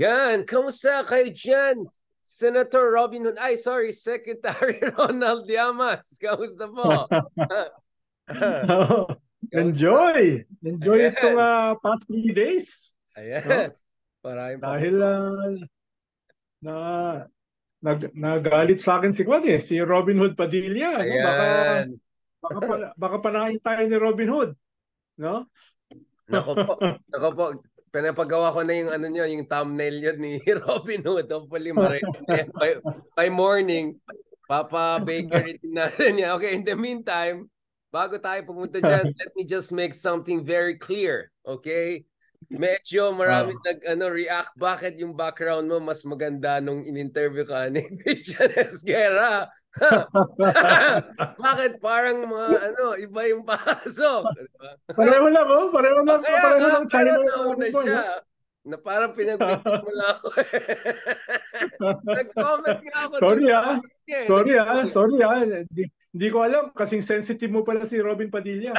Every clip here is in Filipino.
Yan, kamusta kayo dyan? Senator Robin Hood, sorry, Secretary Ronald Llamas. Kamusta po? Kamusta? Enjoy! Enjoy itong Ayan, past 3 days. ayan. No? Maraming Dahil pakulo. na, nagalit sa akin si Robin Hood Padilla. No? Ayan. Baka panahin tayo ni Robin Hood. No? Nako po, nako po. Pinapagawa ko na yung ano nyo, yung thumbnail yun ni Robin Hood. Hopefully, ma-ready na yan by morning. Papa Bakery natin niya. Okay, in the meantime, bago tayo pumunta dyan, let me just make something very clear. Okay? Medyo marami react. Bakit yung background mo mas maganda nung in-interview ka ni Christian Esguerra? Bakit parang mga iba yung pasok? Diba? Pareho lang, oh. Kaya Pareho nga, lang pero China yung nauna ano siya. no? Na parang pinagbigyan mo lang ako. Nag-comment nga ako doon. Sorry ah. Nag-comment. Sorry ah. Hindi ko alam kasing sensitive mo pala si Robin Padilla.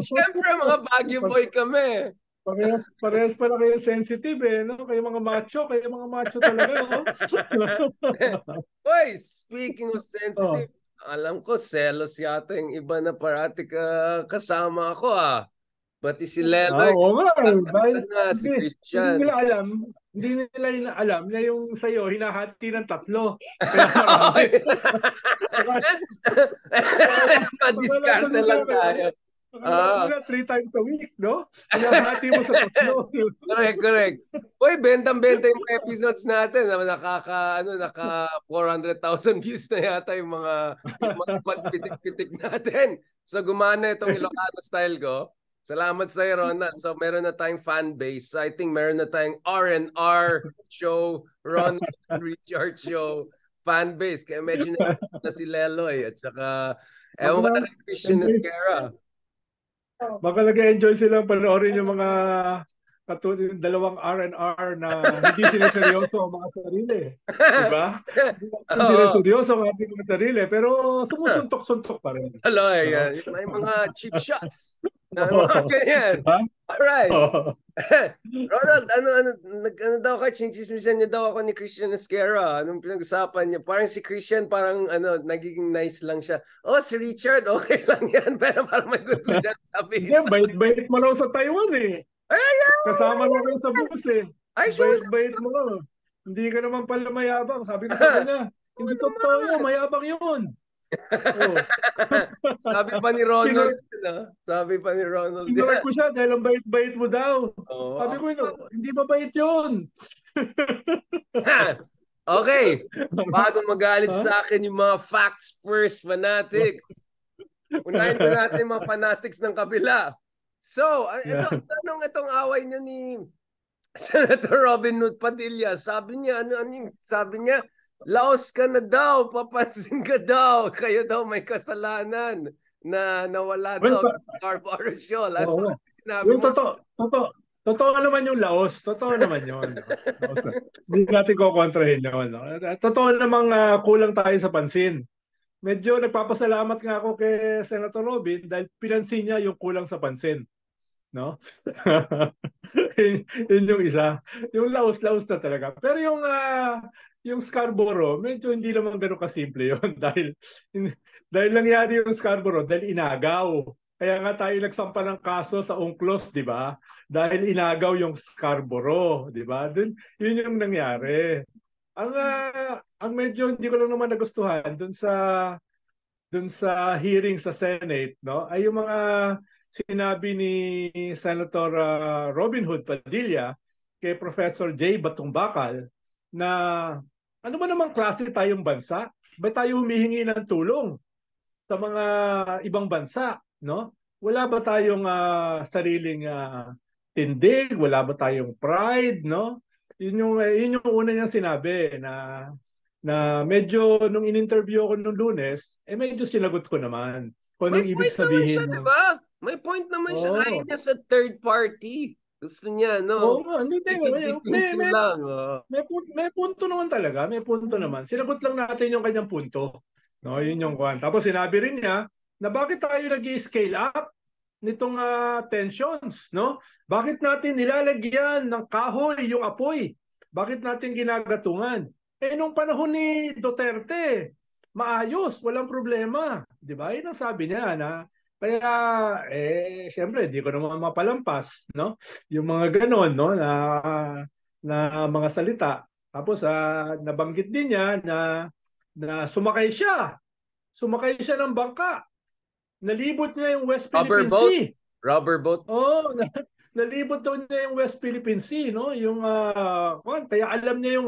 Siyempre, mga Baguio boy kami. Parehas pala kayo sensitive no? Kayo mga macho talaga, oh. Hoy, speaking of Oh. sensitive, alam ko, selos yata yung iba na parati kasama ako Pati si Leloy, Oo nga, dahil sasaktan na, si hindi Christian. nila alam, na yung sa'yo, hinahati ng 3. Kaya marami. Akala Madiskarte tuloy lang nila, tayo. akala Ah, nila 3 times a week, no? Hinahati mo sa 3. correct, correct. Uy, bentang-benta yung mga episodes natin. Naka 400,000 views na yata yung mga pagpitik-pitik natin. So gumana itong Ilocano style ko. Salamat sa iyo, Ronald. So meron na tayong fan base. So, I think meron na tayong R&R show, Ronald Richard show, fan base. Kaya medyo na si Leloy. At saka, ewan ko na kay Christian Enjoy. Esquera. Baka nag-enjoy sila panoorin yung mga katulad yung dalawang R&R na hindi sineseryoso ang mga sarili. Diba? Hindi Oo. sineseryoso ang ating mga sarili, pero sumusuntok-suntok pa rin. Aloy, No? may mga cheap shots na mga ganyan. Diba? Alright. Ronald, ano daw ka, chinchismisan niyo daw ako ni Christian Esquera. Anong pinag-usapan niyo? Parang si Christian, parang nagiging nice lang siya. Oh, si Richard, okay lang yan. Pero parang may gusto siya sabihin Hindi, sa... bait-bait mo raw sa Taiwan eh. Ay, Kasama mo kayo sa bus eh. ay, sus! Bait-bait mo. Hindi ka naman pala mayabang. Sabi ko sa kanya, Oo hindi totoo yun, naman. mayabang yun. Oh. Sabi pa ni Ronald, Kinor- sabi pa ni Ronald Kinorek yan. ko siya dahil ang bait-bait mo daw. Oo, Sabi ako ko, hindi ba bait yun? Okay. Bago magalit Ha? sa akin yung mga facts first fanatics. Unahin pa natin yung mga fanatics ng kabila. So, itong away nyo ni Senator Robin Hood Padilla. Sabi niya, sabi niya, laos ka na daw, papansin ka daw, kayo daw may kasalanan na nawala Well, daw sa Scarborough Shoal. Ano oo. sinabi Yung mo? totoo naman yung laos. Totoo naman yun. No? Hindi natin kukontrahin yun. No? Totoo namang kulang tayo sa pansin. Medyo nagpapasalamat nga ako kay Senator Robin dahil pinansin niya yung kulang sa pansin. No? Yun yung isa. Yung laos-laos na talaga. Pero yung Scarborough, medyo hindi naman gano'n kasimple yun dahil nangyari yung Scarborough dahil inagaw. Kaya nga tayo nagsampa ng kaso sa UNCLOS, di ba? Dahil inagaw yung Scarborough, di ba? Yun yung nangyari. Ang medyo hindi ko lang naman nagustuhan dun sa hearing sa Senate, no? Ay yung mga sinabi ni Senator Robin Hood Padilla kay Professor J. Batumbakal na ano ba namang klase tayong bansa? Ba tayo humihingi ng tulong sa mga ibang bansa, no? Wala ba tayong sariling tindig? Wala ba tayong pride, no? Yun yung una niyang sinabi na medyo nung in-interview ako nung Lunes, medyo sinagot ko naman kung May anong ibig point naman siya, sabihin di ng ba? May point naman siya. Ayaw oh, niya sa third party. Gusto niya, oo no? nga, hindi Keep may, it between may, two may, lang. may punto naman talaga, may punto naman. Sinagot lang natin yung kanyang punto. No, yun yung kwan. Tapos sinabi rin niya na bakit tayo nag-scale up? nitong tensions, no? Bakit natin nilalagyan ng kahoy yung apoy? Bakit natin ginagatungan? Nung panahon ni Duterte, maayos, walang problema. Di ba? Yun ang sabi niya na kaya syempre di ko naman mapalampas, no? Yung mga ganon, no, na mga salita. Tapos nabanggit din niya na sumakay siya. Sumakay siya ng bangka. Nalibot niya yung West Rubber Philippine boat? Sea. Rubber boat? Oh, nalibot daw niya yung West Philippine Sea, no? Yung kaya alam niya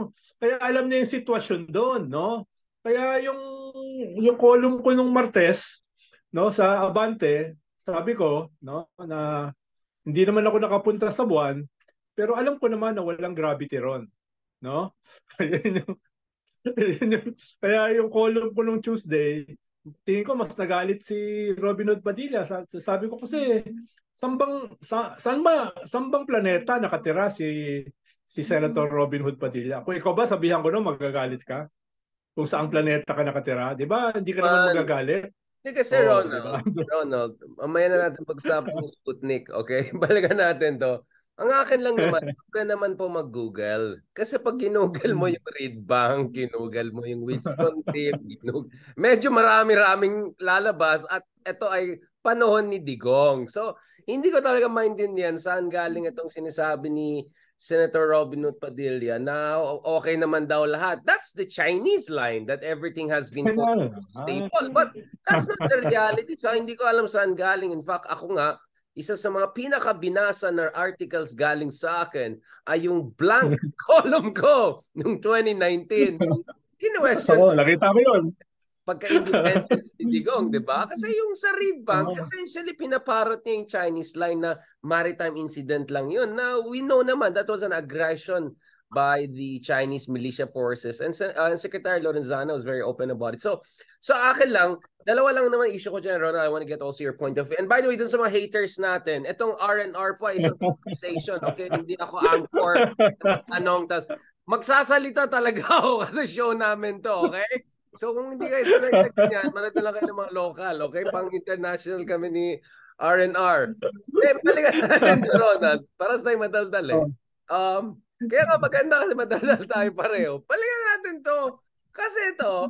yung sitwasyon doon, no? Kaya yung column ko nung Martes, no, sa Abante, sabi ko, no, na hindi naman ako nakapunta sa buwan, pero alam ko naman na walang gravity ron, no? Kaya yung column ko nung Tuesday, tingin ko mas nagalit si Robin Hood Padilla. Sabi ko kasi, saan bang planeta nakatira si Senator Robin Hood Padilla? Kung ikaw ba, sabihan ko no, magagalit ka? Kung saang planeta ka nakatira, di ba? Hindi ka naman magagalit. Hindi kasi Ronald, mamaya na natin pag-usapan yung Sputnik, okay? Balikan natin to. Ang akin lang naman, huwag ka naman po mag-Google. Kasi pag ginugol mo yung Reed Bank, ginugol mo yung Wilson Team, medyo marami-raming lalabas at ito ay panahon ni Digong. So, hindi ko talaga maintindihan saan galing itong sinasabi ni Senator Robin Hood Padilla na okay naman daw lahat. That's the Chinese line that everything has been stable. But that's not the reality. So, hindi ko alam saan galing. In fact, ako nga, isa sa mga pinakabinasa na articles galing sa akin ay yung blank column ko noong 2019. Oo, nakita ko yun. Pagka-independence ni Digong, di ba? Kasi yung sa Reed Bank, essentially pinaparot niya yung Chinese line na maritime incident lang yun. Now, we know naman that was an aggression by the Chinese militia forces. And Secretary Lorenzana was very open about it. So akin lang, dalawa lang naman issue ko dyan, Ronald. I want to get also your point of view. And by the way, dun sa mga haters natin, itong R&R po ay isang conversation. Okay? Hindi ako anchor. Anong, magsasalita talaga ako kasi show namin to. Okay? So kung hindi kayo sanay sa ganyan, manood na lang kayo ng mga local. Okay? Pang international kami ni R&R. Balikan natin to, Ronald. Para sa tayo madaldal eh. Kaya nga maganda kasi madaldal tayo pareho. Balikan natin to. Kasi ito,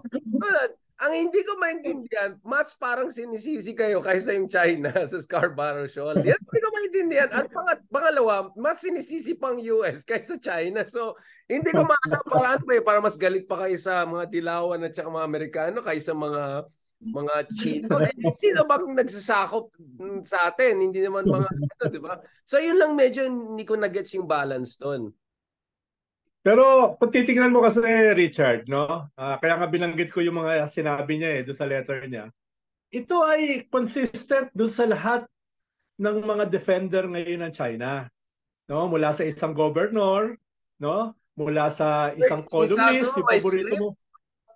ang hindi ko maintindihan, mas parang sinisisi kayo kaysa yung China sa Scarborough Shoal. Yan hindi ko maintindihan. At pangalawa, mas sinisisi pang US kaysa China. So, hindi ko maalam paraan pa para mas galit pa kayo sa mga Dilawan at saka mga Amerikano kaysa mga Chino. Sino bang nagsasakop sa atin? Hindi naman mga di ba? So, yun lang medyo hindi ko na-gets yung balance doon. Pero kung titingnan mo kasi, Richard, no? Kaya nga binanggit ko yung mga sinabi niya doon sa letter niya. Ito ay consistent doon sa lahat ng mga defender ngayon ng China. No? Mula sa isang governor, no? Mula sa isang columnist, yung paborito mo.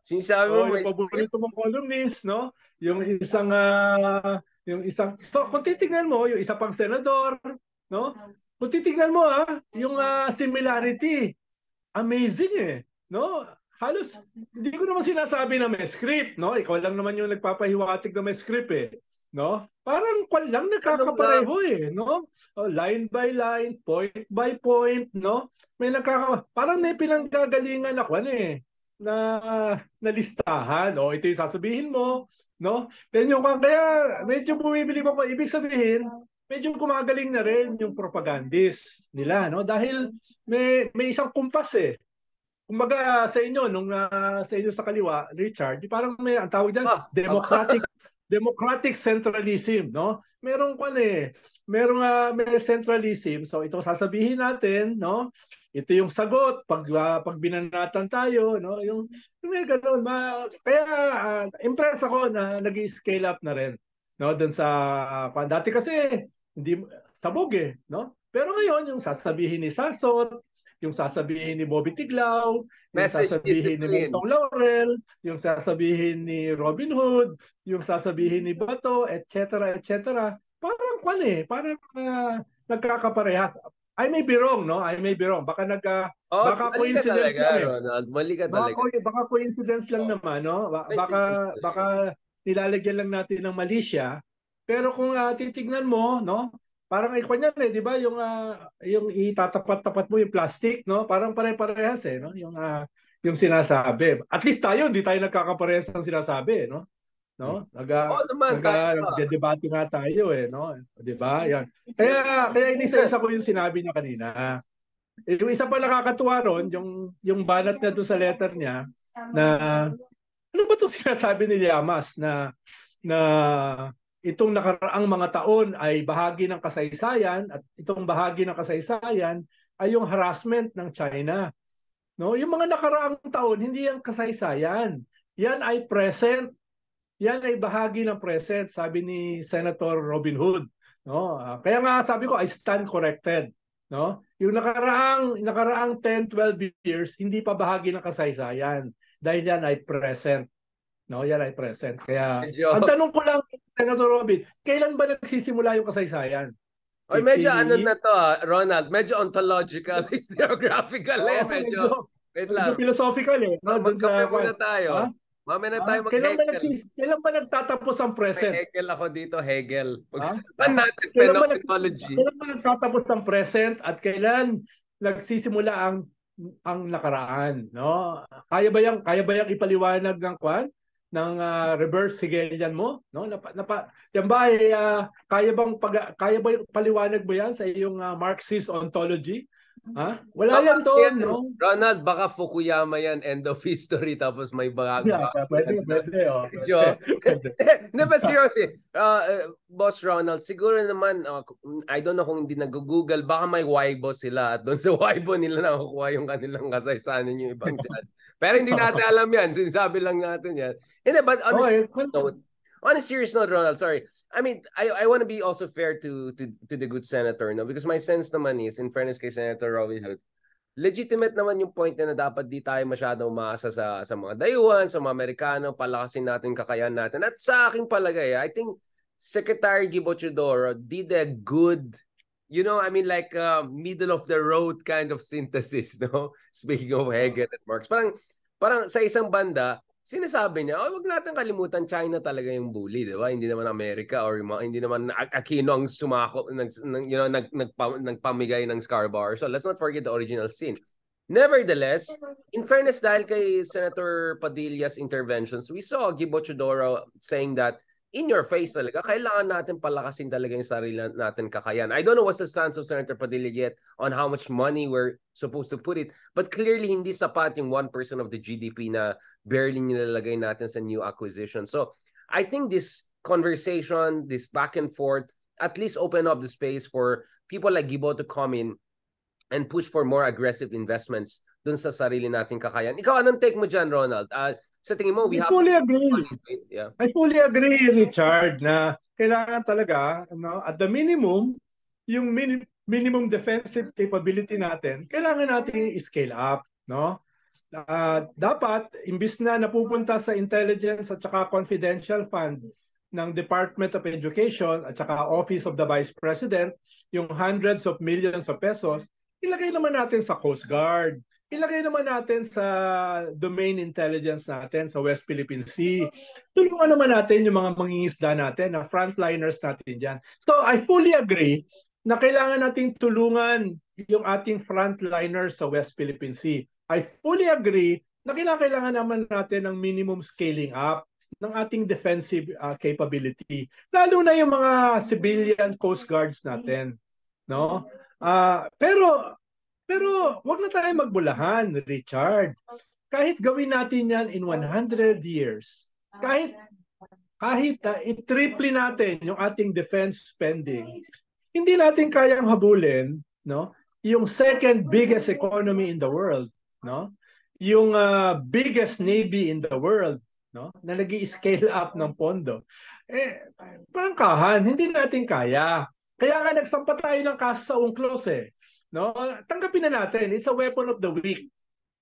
Sinasabi mo yung paborito mong columnist, no? Yung isang so kung titingnan mo, yung isa pang senador, no? Kung titingnan mo yung similarity, amazing no? Halos hindi ko naman sinasabi na may script, no? Ikaw lang naman yung nagpapahiwatig na may script no? Parang lang nakakapareho no? Line by line, point by point, no? Parang may pinanggagalingan ako na listahan, ito yung sasabihin mo, no? Then kaya medyo bumibili pa ibig sabihin medyo gumagaling na rin yung propagandist nila, no? Dahil may isang kumpas Kumbaga sa inyo sa inyo sa kaliwa, Richard, parang may ang tawag diyan, democratic centralism, no? Merong may centralism. So ito sasabihin natin, no? Ito yung sagot pag binanatan tayo, no? Yung may ganoon kaya impressed ako na nag-scale up na rin, no? Doon sa dati kasi hindi sabog no? Pero ngayon yung sasabihin ni Sasot, yung sasabihin ni Bobby Tiglao, yung sasabihin ni Mentong Laurel, yung sasabihin ni Robin Hood, yung sasabihin ni Bato, etc. Parang parang nagkakaparehas. I may be wrong, no? I may be wrong. Baka coincidence lang Mali ka talaga. Baka coincidence lang naman, no? Baka nilalagyan lang natin ng mali siya Pero kung titignan mo, no? Parang ikaw niyan eh, 'di ba? Yung itatapat-tapat mo yung plastic, no? Parang pare-parehas eh, no? Yung sinasabi. At least tayo, hindi tayo nagkakaparehas ng sinasabi, no? No? Oo naman, tayo pa. Nagde-debate nga tayo eh, no? 'Di ba? Yan. Kaya inisa-isa ko yung sinabi niya kanina. Yung isa pa nakakatuwa ron, yung banat na doon sa letter niya na ano ba 'tong sinasabi ni Llamas na itong nakaraang mga taon ay bahagi ng kasaysayan at itong bahagi ng kasaysayan ay yung harassment ng China. No? Yung mga nakaraang taon, hindi yan kasaysayan. Yan ay present. Yan ay bahagi ng present, sabi ni Senator Robin Hood. No? Kaya nga sabi ko, I stand corrected. No? Yung nakaraang 10, 12 years, hindi pa bahagi ng kasaysayan dahil yan ay present. No, yan ay present. Kaya ang Medyo, tanong ko lang, Senator Robin, kailan ba nagsisimula yung kasaysayan? oy, medyo ano 15 na to, Ronald, medyo ontological, historiographical Oo, medyo, wait medyo lang, philosophical eh, no? Doon magkape sa muna ha? tayo. Mamaya na tayo mag-Hegel. Kailan ba nagtatapos ang May present? Hegel ako dito, Hegel. Ha? Pag-usapan natin phenomenology. Kailan ba nagtatapos ang present at kailan nagsisimula ang nakaraan, no? Kaya ba yang ipaliwanag ng ng reverse Hegelian mo, no? Yan ba ay kaya ba yung paliwanag mo yan sa iyong Marxist ontology? Ha? Wala Baka yan doon, yan, no? Ronald, baka Fukuyama yan, end of history, tapos may Yeah, bago. pwede, Medyo, pwede. no, but seriously, Boss Ronald, siguro naman, I don't know kung hindi nag-google, baka may Weibo sila at doon sa Weibo nila nakukuha yung kanilang kasaysanan yung ibang dyan. Pero hindi natin alam yan, sinasabi lang natin yan. Hindi, but on a serious note, Ronald, sorry. I mean, I want to be also fair to the good senator, no? Because my sense naman is, in fairness kay Senator Robin Hood, legitimate naman yung point na dapat di tayo masyadong umaasa sa mga dayuhan, sa mga Amerikano, palakasin natin kakayahan natin. At sa aking palagay, I think Secretary Gibo Teodoro did a good, I mean, like middle of the road kind of synthesis, no? Speaking of Hegel and Marx. Parang sa isang banda, sinasabi niya, wag natin kalimutan, China talaga yung bully, di ba? Hindi naman Amerika or hindi naman Aquino ang sumako, nagpamigay ng Scarborough. So let's not forget the original sin. Nevertheless, in fairness dahil kay Senator Padilla's interventions, we saw Gibo Teodoro saying that in your face talaga, kailangan natin palakasin talaga yung sarili natin kakayan. I don't know what's the stance of Senator Padilla yet on how much money we're supposed to put it, but clearly hindi sapat yung 1% of the GDP na barely nilalagay natin sa new acquisition. So I think this conversation, this back and forth, at least open up the space for people like Gibo to come in and push for more aggressive investments dun sa sarili nating kakayan. Ikaw, anong take mo dyan, Ronald? Sa tingin mo, we have... fully agree. Yeah. I fully agree, Richard, na kailangan talaga, at the minimum, yung minimum defensive capability natin, kailangan natin i-scale up, no? Dapat, imbis na napupunta sa intelligence at saka confidential fund ng Department of Education at saka Office of the Vice President, yung hundreds of millions of pesos, ilagay naman natin sa Coast Guard, ilagay naman natin sa domain intelligence natin sa West Philippine Sea. Tulungan naman natin yung mga mangingisda natin, na frontliners natin dyan. So I fully agree na kailangan natin tulungan yung ating frontliners sa West Philippine Sea. I fully agree na kailangan naman natin ng minimum scaling up ng ating defensive capability. Lalo na yung mga civilian coast guards natin, no? Pero wag na tayo magbulahan, Richard. Kahit gawin natin yan in 100 years, kahit i-triple natin yung ating defense spending, hindi natin kayang habulin, no? Yung second biggest economy in the world, no? Yung biggest navy in the world, no? Na nag-i-scale up ng pondo. Prangkahan, hindi natin kaya. Kaya nga nagsampa tayo ng kaso sa UNCLOS eh. No? Tanggapin na natin. It's a weapon of the weak.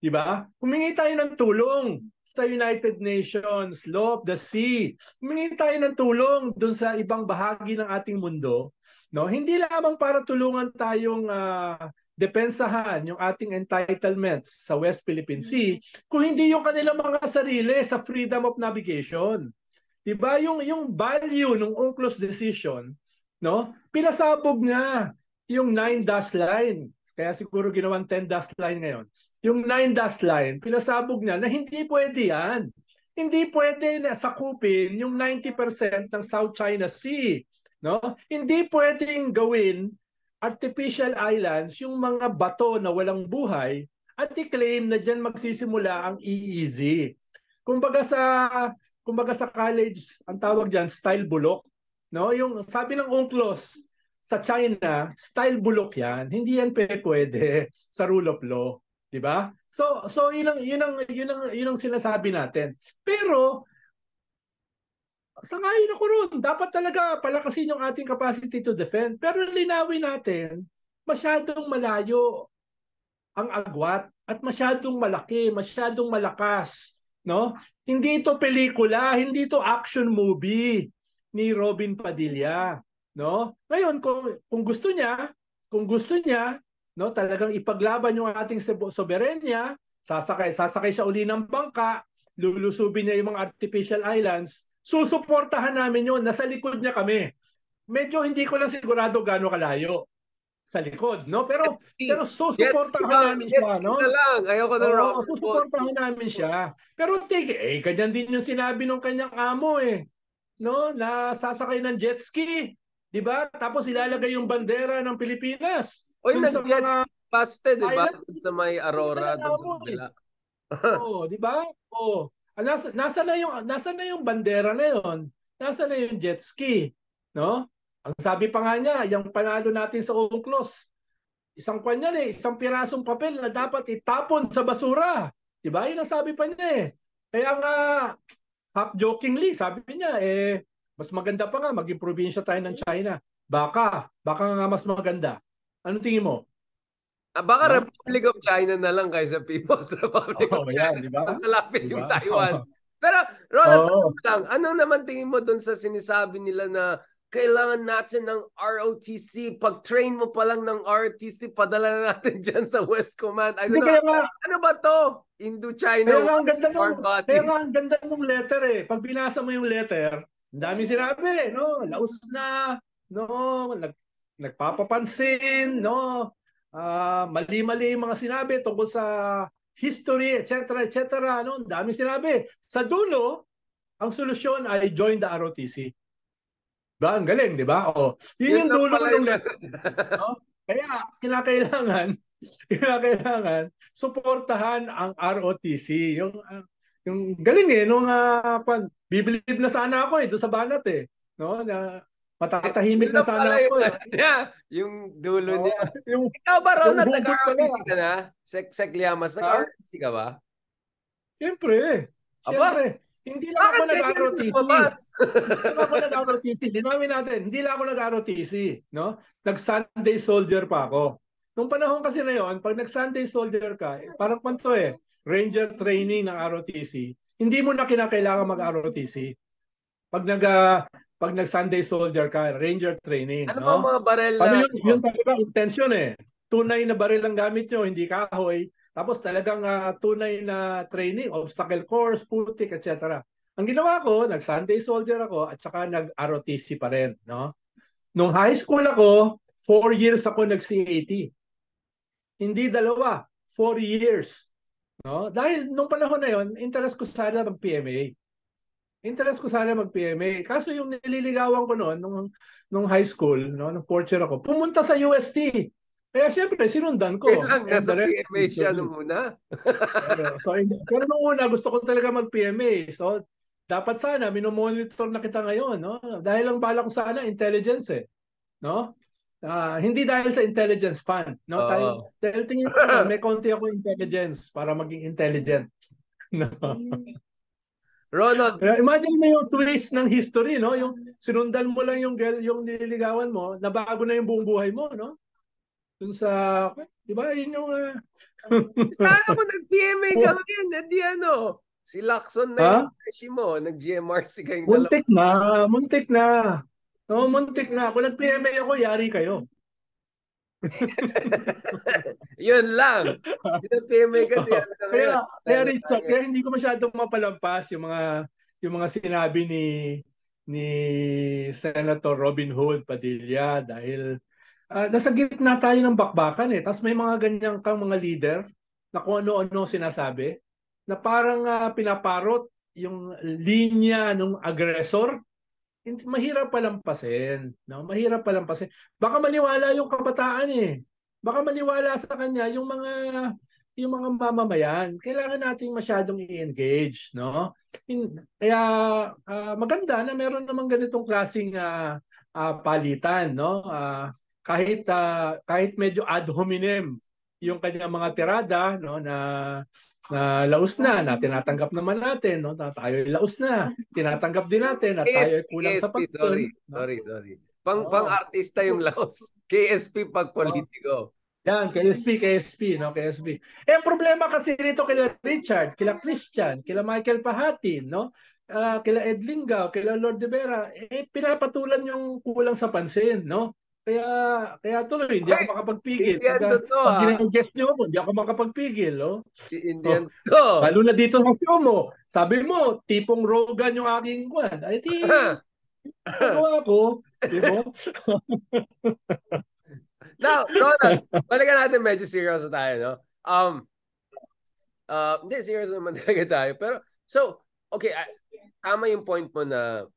Diba? Humingi tayo ng tulong sa United Nations, Law of the Sea. Humingi tayo ng tulong dun sa ibang bahagi ng ating mundo. No? Hindi lamang para tulungan tayong depensahan yung ating entitlements sa West Philippine Sea, kung hindi yung kanilang mga sarili sa freedom of navigation. Diba? Yung value ng UNCLOS decision, no? Pinasabog niya yung 9-dash line. Kaya siguro ginawang 10-dash line ngayon. Yung 9-dash line, pinasabog niya na hindi pwede yan. Hindi pwede na sakupin yung 90% ng South China Sea. No? Hindi pwedeng gawin artificial islands yung mga bato na walang buhay at i-claim na dyan magsisimula ang EEZ. Kumbaga sa college, ang tawag diyan style bulok, no? Yung sabi ng UNCLOS sa China, style bulok 'yan. Hindi yan pwede sa rule of law, 'di ba? So yun ang sinasabi natin. Pero sangayon ako ron, dapat talaga palakasin yung ating capacity to defend. Pero linawin natin, masyadong malayo ang agwat at masyadong malaki, masyadong malakas, no? Hindi ito pelikula, hindi ito action movie ni Robin Padilla, no? Ngayon kung gusto niya, no, talagang ipaglaban yung ating soberenya, sasakay siya uli ng bangka, lulusubin niya yung mga artificial islands, susuportahan namin yun, nasa likod niya kami. Medyo hindi ko lang sigurado gaano kalayo sa likod, no? Pero susuportahan namin siya, no? Na lang. Ayoko na Robert. Susuportahan namin siya. Pero ganyan din yung sinabi ng kanyang amo no? Na sasakay ng jet ski, 'di ba? Tapos ilalagay yung bandera ng Pilipinas. Oy, nag-jet ski paste, 'di ba? Sa may Aurora doon sa kabila. Di ba? Nasa na yung bandera na 'yon? Nasa na yung jet ski, no? Ang sabi pa nga niya, yung panalo natin sa UNCLOS, isang isang pirasong papel na dapat itapon sa basura. Diba? Yun ang sabi pa niya Kaya nga, half-jokingly, sabi niya, mas maganda pa nga maging probinsya tayo ng China. Baka nga mas maganda. Ano tingin mo? Baka Republic of China na lang kaysa People's Republic of China. Yan, diba? Mas malapit yung Taiwan. Pero, Ronald, ano naman tingin mo dun sa sinasabi nila na kailangan natin ng ROTC. Pag-train mo pa lang ng ROTC, padala na natin dyan sa West Command. Ano ba to? Indo-China Kaya nga ang ganda ng letter Pag binasa mo yung letter, ang dami sinabi, no? Laos na, no? Nagpapapansin, no? Mali-mali yung mga sinabi tungkol sa history, etc., etc., no? Ang dami sinabi. Sa dulo, ang solusyon ay join the ROTC. Ba, ang galing, di ba? Yun yung dulo ng letter. No? Kaya kinakailangan suportahan ang ROTC. Yung galing nung bibilib na sana ako doon sa banat no? Na matatahimik na sana ako. Yung dulo niya. Ikaw ba, Ronald, nag-ROTC ka na? Sek Llamas, nag-ROTC ka ba? Siyempre. Hindi lang ako nag-ROTC. Linawin natin, hindi lang ako nag-ROTC, no? Nag-Sunday soldier pa ako. Nung panahon kasi na yon, pag nag-Sunday soldier ka, parang kwanto Ranger training ng ROTC. Hindi mo na kinakailangan mag-ROTC. Pag nag-Sunday soldier ka, Ranger training, ano no? ba mga barel na? Yun talaga intention Tunay na baril ang gamit nyo, hindi kahoy. Tapos talagang tunay na training, obstacle course, putik, etc. Ang ginawa ko, nag-Sunday soldier ako at saka nag-ROTC pa rin. No? Nung high school ako, 4 years ako nag-CAT. Hindi 2, 4 years. No? Dahil nung panahon na yon, interest ko sana mag-PMA. Kaso yung nililigawan ko noon, nung high school, no, nung 4th year ako, pumunta sa UST. Kaya siyempre, sinundan ko. Nasa PMA siya nung una. Pero nung una, gusto ko talaga mag-PMA. So, dapat sana, minomonitor na kita ngayon. No? Dahil ang bala ko sana, intelligence No? Hindi dahil sa intelligence fan. No? Dahil tingin ko, may konti ako intelligence para maging intelligent. No? Ronald, imagine mo yung twist ng history. No? Yung sinundan mo lang yung girl, yung nililigawan mo, nabago na yung buong buhay mo. No? Dun sa, di ba, yun yung... Sana ko nag-PMA ka ngayon, hindi si Lacson na yung preshi mo, nag-GMRC kayong dalawa. Muntik na. No, muntik na. Kung nag-PMA ako, yari kayo. Yun lang. Nag-PMA ka, kaya Richard, kaya hindi ko masyadong mapalampas yung mga yung mga sinabi ni Senator Robin Hood Padilla dahil nasa gitna tayo ng bakbakan eh. Tapos may mga ganyan kang mga leader na kung ano-ano sinasabi na parang pinaparot yung linya ng agresor. Mahirap palampasin, no? Mahirap palampasin. Baka maniwala yung kabataan eh. Baka maniwala sa kanya yung mga mamamayan. Kailangan nating masyadong i-engage, no? Kaya maganda na meron namang ganitong klaseng palitan, no? Kahit medyo ad hominem yung kanyang mga tirada, no, na laos na tinatanggap naman natin, no, na tayo ay laos na tinatanggap din natin na tayo ay kulang sa KSP, pagtun, sorry. no? Sorry. Pang-artista yung laos. KSP pag politiko. Yan, KSP, no, KSP. Ang problema kasi rito kila Richard, kila Christian, kila Michael Pahatin, no, kila Ed Lingao, kila Lord de Vera, pinapatulan yung kulang sa pansin, no? Kaya tuloy, hindi ako makapagpigil. Hindi yan totoo, Pag ginag-guest niyo ako, hindi ako makapagpigil, no? Hindi yan totoo. Lalo na dito sa show mo, sabi mo, tipong Rogan yung aking kwan. Ay, di, nagawa ko, di ba? Now, Ronald, balikan natin medyo serious tayo, no? Hindi, serious naman talaga tayo. Pero, so, okay, tama yung point mo na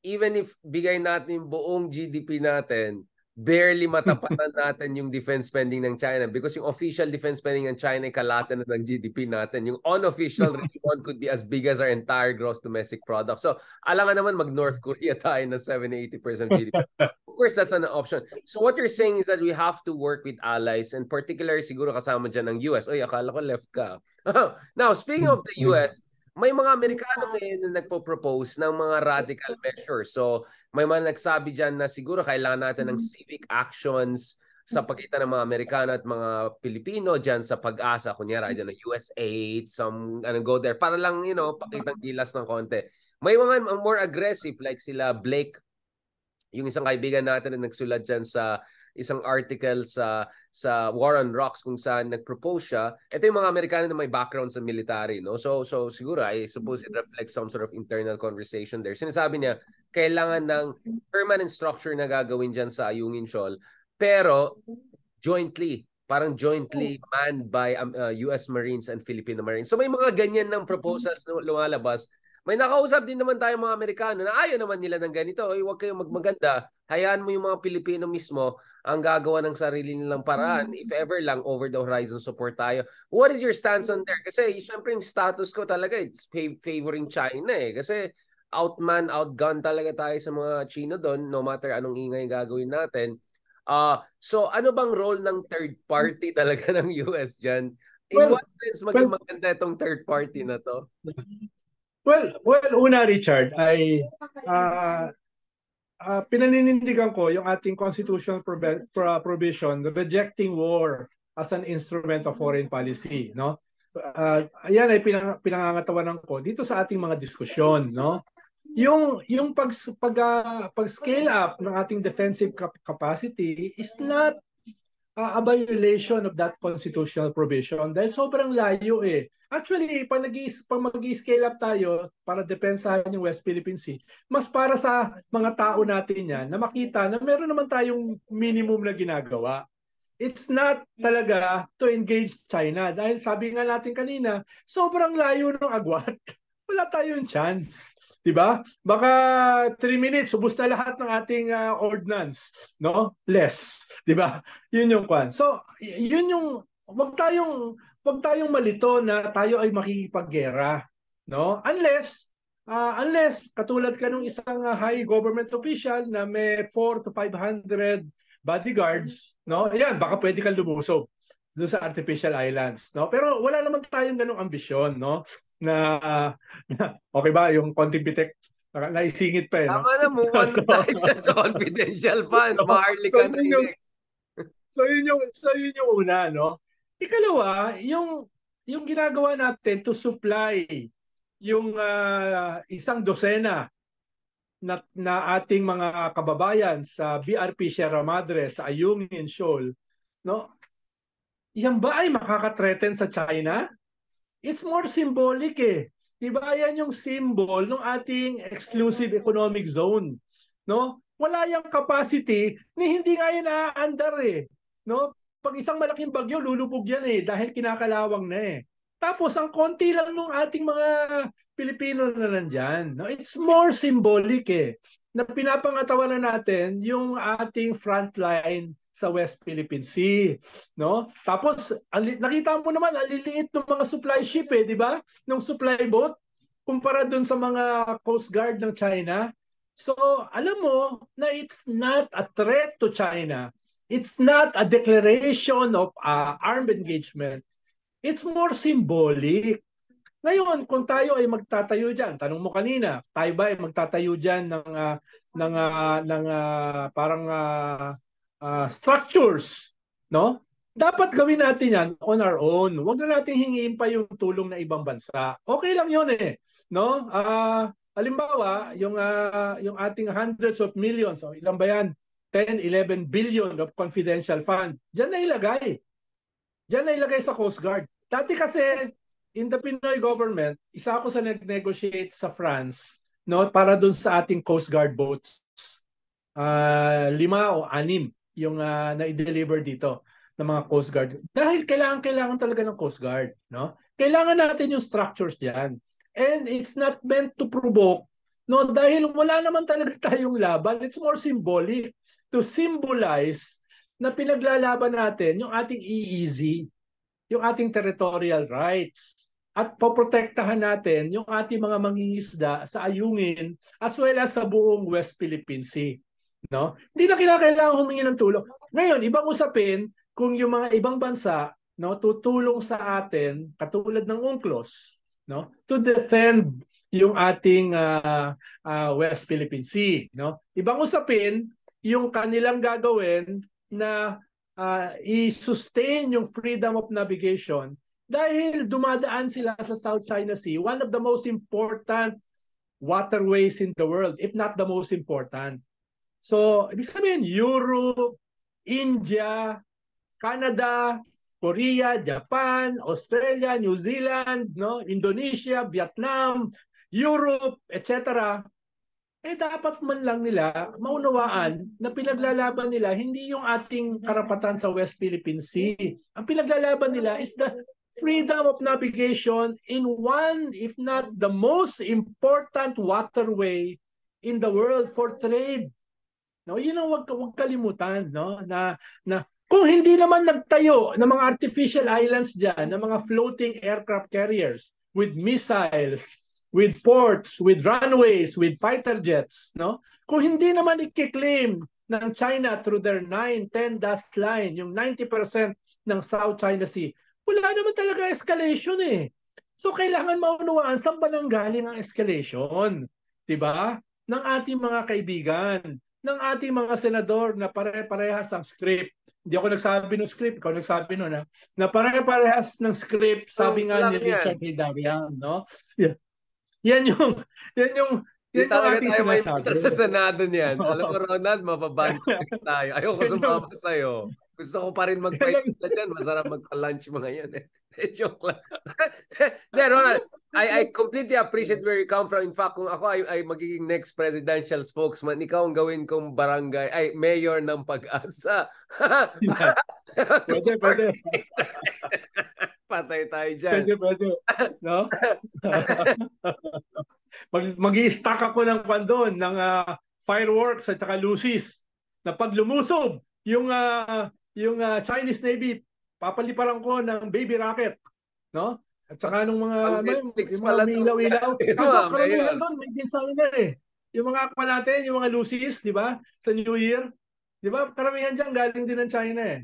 even if bigay natin yung buong GDP natin, barely matapatan natin yung defense spending ng China because yung official defense spending ng China ay kalahati na ng GDP natin. Yung unofficial one could be as big as our entire gross domestic product. So, alangan naman mag-North Korea tayo na 70-80% GDP. Of course, that's an option. So, what you're saying is that we have to work with allies and particularly siguro kasama dyan ng US. Oy, akala ko left ka. Now, speaking of the US, may mga Amerikano ngayon na nagpo-propose ng mga radical measures. So, may mga nagsabi dyan na siguro kailangan natin ng civic actions sa pagitan ng mga Amerikano at mga Pilipino dyan sa pag-asa. Kunyari, dyan ng US aid, some go there. Para lang, pakitang gilas ng konti. May mga more aggressive like sila Blake, yung isang kaibigan natin na nagsulat dyan sa isang article sa War on Rocks kung saan nag-propose siya. Ito yung mga Amerikano na may background sa military, no? So siguro I suppose it reflects some sort of internal conversation there. Sinasabi niya, kailangan ng permanent structure na gagawin dyan sa Ayungin Shoal, pero parang jointly manned by US Marines and Filipino Marines. So may mga ganyan ng proposals na lumalabas. May nakausap din naman tayo mga Amerikano na ayaw naman nila ng ganito. Ay, huwag kayong magmaganda. Hayaan mo yung mga Pilipino mismo ang gagawa ng sarili nilang paraan. If ever lang, over the horizon support tayo. What is your stance on there? Kasi syempre yung status ko talaga, it's favoring China eh. Kasi outman, outgun talaga tayo sa mga Chino doon, no matter anong ingay gagawin natin. So ano bang role ng third party talaga ng US dyan? In what sense maging maganda itong third party na to? Well, una Richard ay pinaninindigan ko yung ating constitutional provision rejecting war as an instrument of foreign policy, no? Ayan ay pinangangatawanan ko dito sa ating mga diskusyon, no? Yung pag-scale up ng ating defensive capacity is not a violation of that constitutional provision dahil sobrang layo eh. Actually, pag mag-scale up tayo para depensahan yung West Philippine Sea, mas para sa mga tao natin yan na makita na meron naman tayong minimum na ginagawa. It's not talaga to engage China dahil sabi nga natin kanina, sobrang layo ng agwat. Wala tayong chance. Diba? Baka 3 minutes, ubos na lahat ng ating ordnance. No? Less. Diba? Yun yung kwan. So, yun yung, wag tayong malito na tayo ay makikipaggera, no? Unless katulad ka nung isang high government official na may 400 to 500 bodyguards, no? Ayan, baka pwede kang lumusob doon sa artificial islands, no? Pero wala naman tayong ganung ambisyon, no? Na okay ba yung konting pitik naisingit pa eh, no? Tama na, move on tayo sa confidential fund. Maharlika na index. So yun yung una, no? Ikalawa, yung ginagawa natin to supply yung isang dosena na ating mga kababayan sa BRP Sierra Madre sa Ayungin Shoal, no? Yan ba ay makaka-threaten sa China? It's more symbolic eh. Di ba? Yan yung symbol ng ating exclusive economic zone. No? Wala yung capacity ni hindi nga yan naaandar eh. No? Pag isang malaking bagyo, lulubog yan eh dahil kinakalawang na eh. Tapos ang konti lang ng ating mga Pilipino na nandyan. No? It's more symbolic eh. Na pinapangatawanan natin yung ating frontline sa West Philippine Sea, no? Tapos nakita mo naman ang liliit ng mga supply ship eh, di ba? Ng supply boat kumpara dun sa mga Coast Guard ng China. So, alam mo na it's not a threat to China. It's not a declaration of armed engagement. It's more symbolic. Ngayon, kung tayo ay magtatayo diyan, tanong mo kanina, tayo ba ay magtatayo diyan ng parang structures, no? Dapat gawin natin 'yan on our own. Huwag na nating hingiin pa yung tulong ng ibang bansa. Okay lang 'yon eh, no? Halimbawa, yung ating hundreds of millions, o ilan ba 'yan? 10, 11 billion of confidential fund. Diyan na ilagay. Diyan na ilagay sa Coast Guard. Dati kasi in the Pinoy government, isa ako sa nag-negotiate sa France, no, para dun sa ating Coast Guard boats. 5 o 6 yung na-deliver dito ng mga Coast Guard. Dahil kailangan talaga ng Coast Guard, no? Kailangan natin yung structures diyan. And it's not meant to provoke, no, dahil wala naman talaga tayong laban. It's more symbolic to symbolize na pinaglalaban natin yung ating EEZ, yung ating territorial rights, at poprotektahan natin yung ating mga mangingisda sa ayungin as well as sa buong West Philippine Sea, no? Hindi na kailangan humingi ng tulong. Ngayon, ibang usapin kung yung mga ibang bansa, no, tutulong sa atin katulad ng UNCLOS, no, to defend yung ating West Philippine Sea, no? Ibang usapin yung kanilang gagawin na i-sustain yung freedom of navigation dahil dumadaan sila sa South China Sea, one of the most important waterways in the world, if not the most important. So, ibig sabihin, Europe, India, Canada, Korea, Japan, Australia, New Zealand, no, Indonesia, Vietnam, Europe, etc. Dapat man lang nila maunawaan na pinaglalaban nila hindi yung ating karapatan sa West Philippine Sea. Ang pinaglalaban nila is the freedom of navigation in one, if not the most important waterway in the world for trade. No, yun ang wag kalimutan, no, na kung hindi naman nagtayo ng mga artificial islands diyan, ng mga floating aircraft carriers with missiles, with ports, with runways, with fighter jets, no? Kung hindi naman i-claim ng China through their 9-10 dust line, yung 90% ng South China Sea, wala naman talaga escalation eh. So kailangan maunawaan saan ba nang galing ang escalation, 'di ba? Ng ating mga kaibigan, ng ating mga senador na pare-parehas ang script. Hindi ako nagsabi ng script, ikaw nagsabi nun na pare-parehas ng script, sabi nga ni Richard Hidarian, no? Yeah. Yan yung ating sinasabi. Sa Senado niyan. Alam mo, Ronald, mapabantik tayo. Ayoko sumama sa'yo. Gusto ko pa rin mag-fight na dyan. Masarap magpa-lunch mga yan eh. Joke lang. Ronald, I completely appreciate where you come from. In fact, kung ako ay magiging next presidential spokesman, ikaw ang gawin kong mayor ng Pag-asa. Pwede. Patay tayo dyan. Pwede. No? Mag-i-stack ako ng pandon ng fireworks at saka lucis na pag lumusob yung Chinese Navy, papaliparan ko ng baby rocket, no? At saka nung mga ilaw-ilaw. Karamihan doon, made in China eh. Yung mga akwa natin, yung mga lucis, di ba? Sa New Year, di ba? Karamihan dyan galing din ng China eh.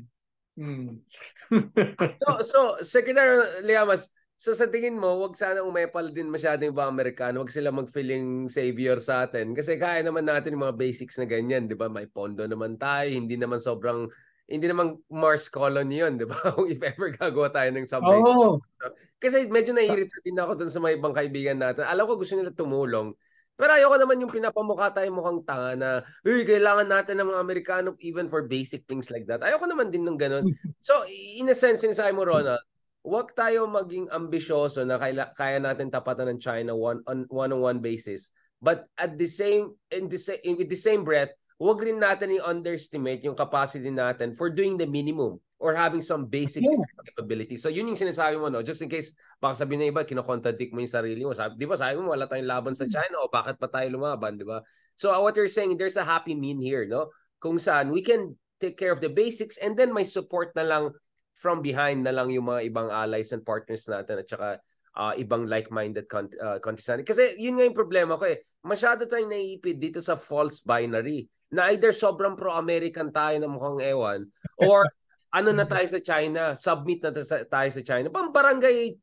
So Secretary Llamas, so sa tingin mo, wag sana umepal din masyado yung mga Amerikano, wag sila mag-feeling savior sa atin. Kasi kaya naman natin yung mga basics na ganyan, di ba? May pondo naman tayo, hindi naman Mars colony yun, di ba? If ever gagawa tayo ng subway. Oh. Kasi medyo naiirita din ako dun sa mga ibang kaibigan natin. Alam ko gusto nila tumulong. Pero ayoko naman yung pinapamukha tayo mukhang tanga na, kailangan natin ng mga Amerikano even for basic things like that. Ayoko naman din ng ganun. So, in a sense, sinasabi mo, Ronald, wag tayo maging ambisyoso na kaya natin tapatan ng China one-on-one basis. But at the same with the same breath, wag rin natin i-underestimate yung capacity natin for doing the minimum or having some basic capability. So yun yung sinasabi mo, no? Just in case baka sabihin ng iba, kinocontradict mo yung sarili mo. Di ba sabi mo wala tayong laban sa China o bakit pa tayo lumaban, di ba? So what you're saying, there's a happy mean here, no? Kung saan we can take care of the basics and then may support na lang from behind na lang yung mga ibang allies and partners natin at saka ibang like-minded countries natin. Kasi yun nga yung problema ko eh. Masyado tayong naiipid dito sa false binary na either sobrang pro-American tayo na mukhang ewan or ano na tayo sa China, submit na tayo sa China. Pambarangay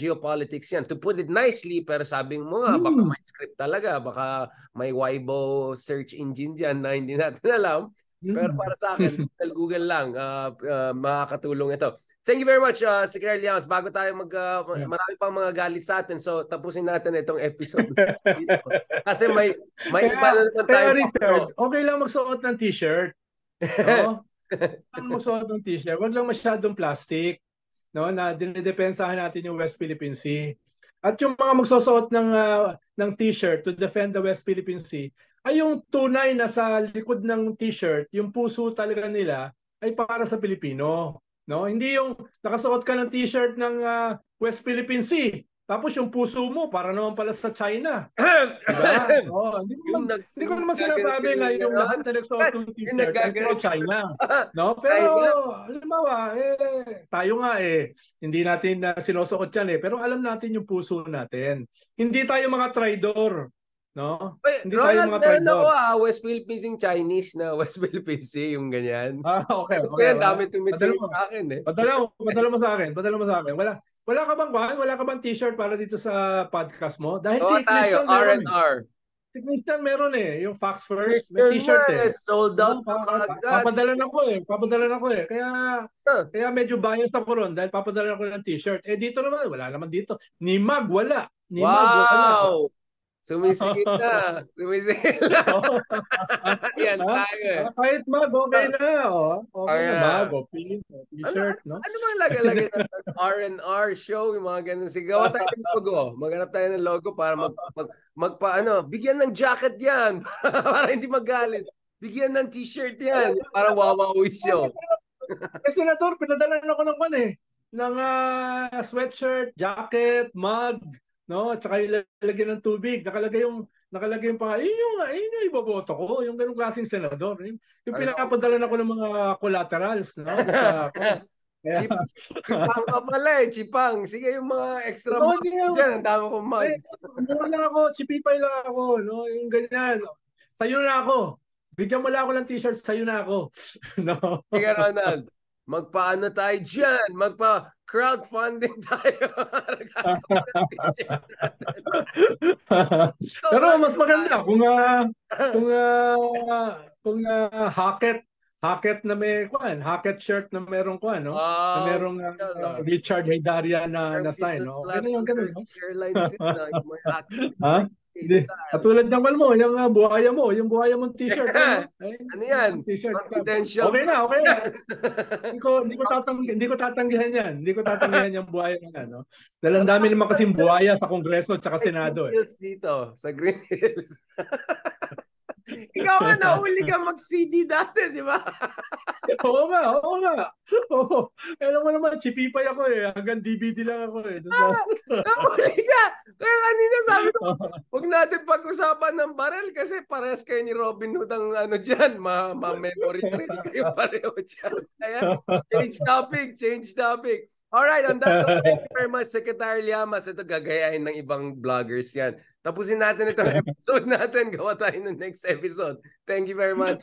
geopolitics yan. To put it nicely, pero sabi mo nga, baka may script talaga, baka may Weibo search engine dyan na hindi natin alam. Pero para sa akin, Google lang, makakatulong ito. Thank you very much, Secretary Llamas. Bago tayo marami pang mga galit sa atin, so tapusin natin itong episode. Kasi may iba na naman tayo. Richard, okay lang magsuot ng t-shirt. No? Magsuot ng t-shirt. Wag lang masyadong plastic. No? Na dinidepensahan natin yung West Philippine Sea. At yung mga magsusuot ng t-shirt to defend the West Philippine Sea, ay yung tunay na sa likod ng t-shirt, yung puso talaga nila ay para sa Pilipino. No? Hindi yung nakasuot ka ng t-shirt ng West Philippine Sea, tapos yung puso mo para naman pala sa China. Diba? Hindi ko naman sinasabi na yung lahat na nagsuot ng t-shirt ay pro-China. No? Pero halimbawa, tayo nga hindi natin sinusuot yan pero alam natin yung puso natin. Hindi tayo mga traidor. No? Hindi Ronald, tayo mga traidor. Ako West Philippines yung Chinese na West Philippines yung ganyan. Okay. Kaya dami tumitingin sa akin Padala mo sa akin. Wala ka bang t-shirt para dito sa podcast mo? Dahil si Christian meron. R&R. Si Christian meron yung Facts First. May t-shirt sold out Papadalan ako Kaya medyo biased ako ron dahil papadalan ako ng t-shirt. Dito naman, wala naman dito. Ni Mag, wala. Wow! Sumisigit na. Yan tayo Kahit Mag, okay na. Okay na Mag, t-shirt. Ano bang lagay ng R&R show? Yung mga ganun. Sige, gawa tayo ng logo. Maghanap tayo ng logo para bigyan ng jacket yan. Para hindi magalit. Bigyan ng t-shirt yan. Para wawawi show. Senator, pinadala ako ng ng sweatshirt, jacket, mug, no? At saka ilalagyan ng tubig. Nakalagay yung yung iboboto ko, yung ganung klaseng senador. Yung pinapadala na ko ng mga collaterals, no? Chipang ka pala Chipang. Sige, yung mga extra mug dyan, ang dami kong mug. Chipipay lang ako, no? Yung ganyan. Sa'yo na ako. Bigyan mo lang ako ng t-shirt, sa'yo na ako. No? Sige, Ronald. Magpaano tayo dyan? Magpa-crowdfunding tayo. Pero mas maganda kung hacket na may hacket shirt na merong no? Na merong Richard Haydaria na sign, no? Ganun. Airlines na may hacket. Katulad ng yung buhaya mong t-shirt. Ano yan? T-shirt. Confidential. Okay na. Hindi ko tatanggihan yan. Hindi ko tatanggihan yung buhaya ng Dahil ang dami naman kasing buhaya sa Kongreso at sa Senado. Dito, sa Green Hills. Ikaw nga nahuli ka mag-CD dati, di ba? Oo nga. Alam mo naman, chipipay ako hanggang DVD lang ako Nahuli ka! Kaya kanina sabi ko, huwag natin pag-usapan ng barel kasi parehas kayo ni Robin Hood ang dyan, ma-memory trail kayo pareho dyan. Kaya, change topic. Alright, on that note, thank you very much, Secretary Llamas. Ito gagayahin ng ibang vloggers yan. Tapusin natin itong episode natin. Gawa tayo ng next episode. Thank you very much.